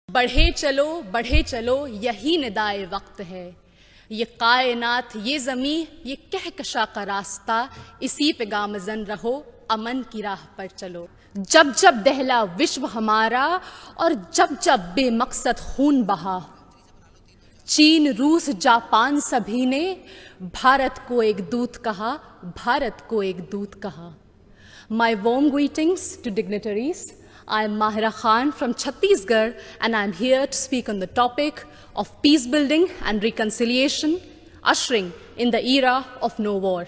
बढ़े चलो यही निदाए वक्त है। ये कायनात, ये ज़मी, ये कहकशा का रास्ता, इसी पे गामज़न रहो, अमन की राह पर चलो। जब जब दहला विश्व हमारा और जब जब बेमकसद खून बहा, चीन, रूस, जापान सभी ने भारत को एक दूत कहा, भारत को एक दूत कहा। My warm greetings to dignitaries. I am Mahira Khan from Chhattisgarh, and I am here to speak on the topic of peace building and reconciliation, ushering in the era of no war.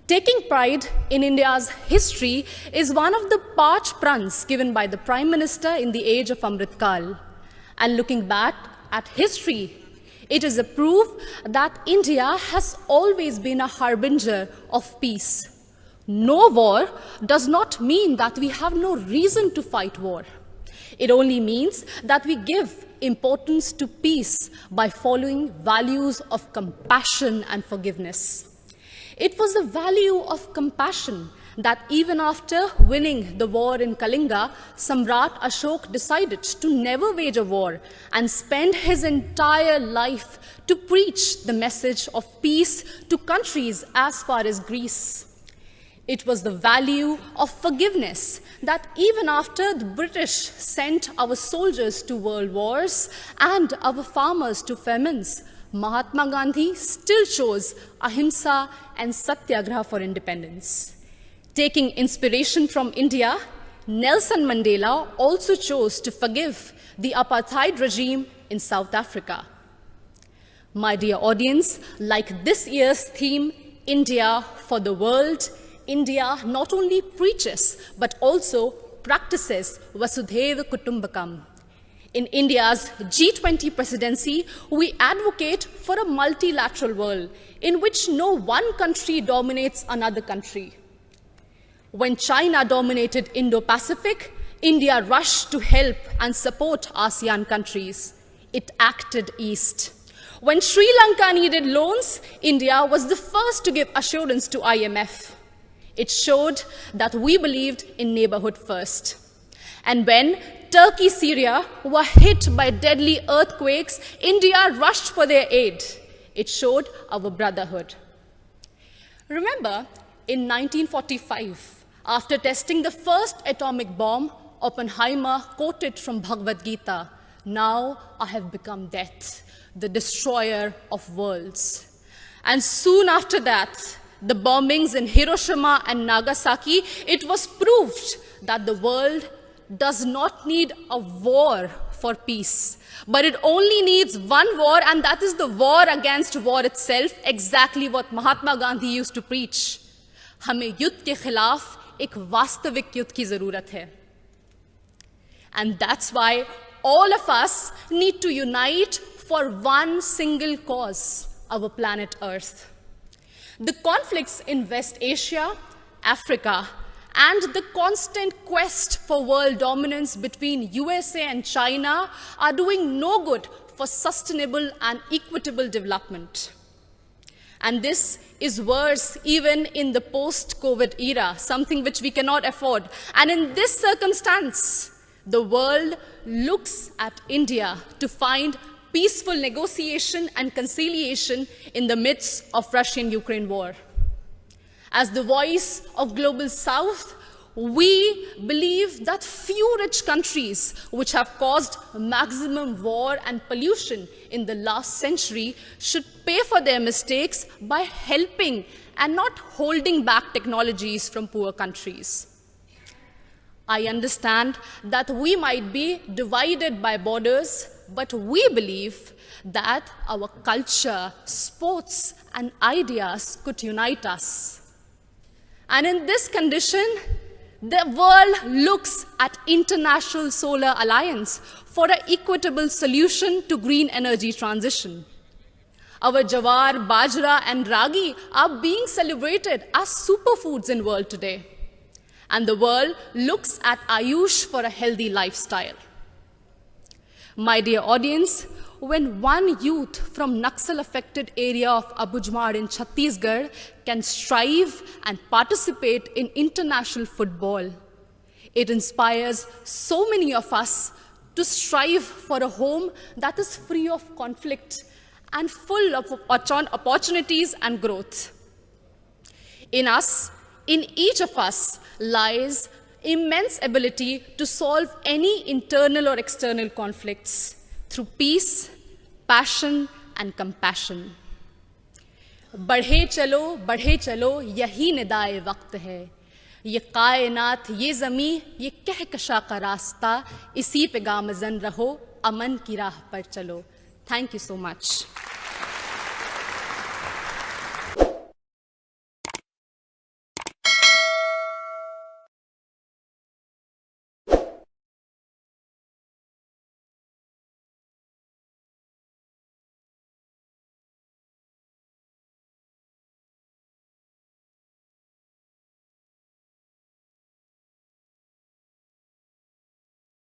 Taking pride in India's history is one of the parch pruns given by the Prime Minister in the age of Amrit Kal. And looking back at history, it is a proof that India has always been a harbinger of peace. No war does not mean that we have no reason to fight war. It only means that we give importance to peace by following values of compassion and forgiveness. It was the value of compassion that even after winning the war in Kalinga, Samrat Ashok decided to never wage a war and spend his entire life to preach the message of peace to countries as far as Greece. It was the value of forgiveness that even after the British sent our soldiers to world wars and our farmers to famines, Mahatma Gandhi still chose ahimsa and satyagraha for independence. Taking inspiration from India, Nelson Mandela also chose to forgive the apartheid regime in South Africa. My dear audience, like this year's theme, India for the World, India not only preaches but also practices Vasudhaiva Kutumbakam. In India's G20 presidency, we advocate for a multilateral world in which no one country dominates another country. When China dominated Indo-Pacific, India rushed to help and support ASEAN countries. It acted east. When Sri Lanka needed loans, India was the first to give assurance to IMF. It showed that we believed in neighborhood first. And when Turkey, Syria were hit by deadly earthquakes, India rushed for their aid. It showed our brotherhood. Remember, in 1945, after testing the first atomic bomb, Oppenheimer quoted from Bhagavad Gita, "Now I have become death, the destroyer of worlds." And soon after that, the bombings in Hiroshima and Nagasaki, it was proved that the world does not need a war for peace, but it only needs one war, and that is the war against war itself, exactly what Mahatma Gandhi used to preach. हमें युद्ध के खिलाफ एक वास्तविक युद्ध की जरूरत है. And that's why all of us need to unite for one single cause, our planet Earth. The conflicts in West Asia, Africa, and the constant quest for world dominance between USA and China are doing no good for sustainable and equitable development. And this is worse even in the post-COVID era, something which we cannot afford. And in this circumstance, the world looks at India to find peaceful negotiation and conciliation in the midst of Russian-Ukraine war. As the voice of Global South, we believe that few rich countries which have caused maximum war and pollution in the last century should pay for their mistakes by helping and not holding back technologies from poor countries. I understand that we might be divided by borders, but we believe that our culture, sports, and ideas could unite us. And in this condition, the world looks at International Solar Alliance for an equitable solution to green energy transition. Our jawar, bajra, and ragi are being celebrated as superfoods in the world today. And the world looks at Ayush for a healthy lifestyle. My dear audience, when one youth from Naxal-affected area of Abujmar in Chhattisgarh can strive and participate in international football, it inspires so many of us to strive for a home that is free of conflict and full of opportunities and growth. In us, in each of us, lies immense ability to solve any internal or external conflicts through peace, passion, and compassion. बढ़े चलो यही निदाए वक्त है, ये कायनात ये ज़मी ये कहकशा का रास्ता, इसी पे गामज़न रहो, अमन की राह पर चलो. Thank you so much.